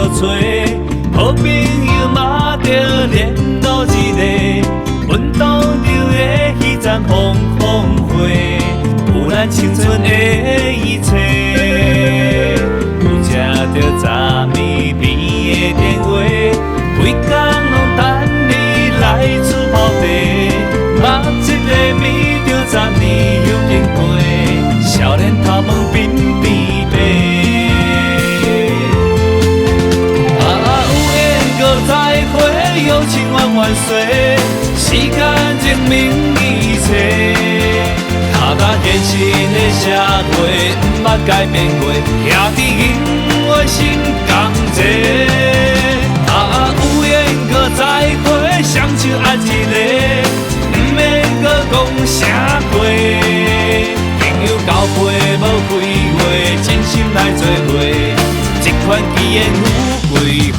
着找，好朋友嘛着联络一个，阮当着的彼站风花，有咱青春的一切。有吃着昨暝边的电话，规工拢等你来厝泡茶，目一个暝着10年又经过，少年头毛鬓边白。有缘搁再会，有情万万岁，时间证明一切。踏到现实的社会，毋捌改变过，兄弟因为心同齐。有缘搁再会，双手按一个，毋免搁讲啥话。朋友交陪无几回，真心来做伙，这款奇缘有几回？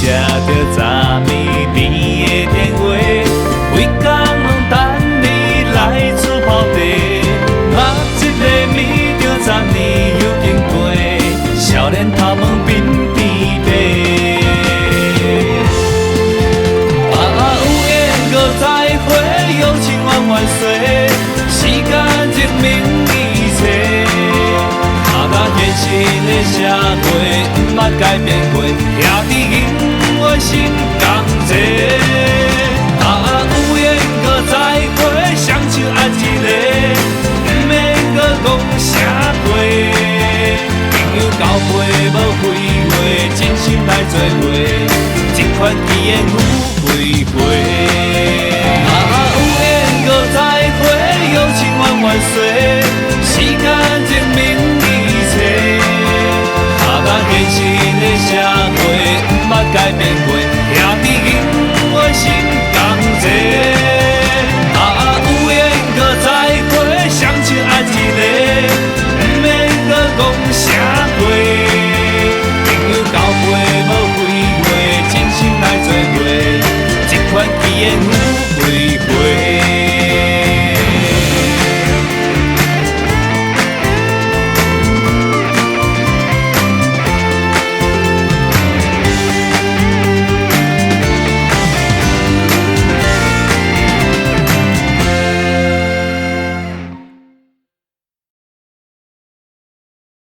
吃着昨暝边的电话，规工拢等你来厝泡茶，目一个暝着10年又经过，少年头毛鬓边白。有缘搁再会，有情万万岁，时间证明一切。踏到现实的社会，毋捌改变过，兄弟因我心。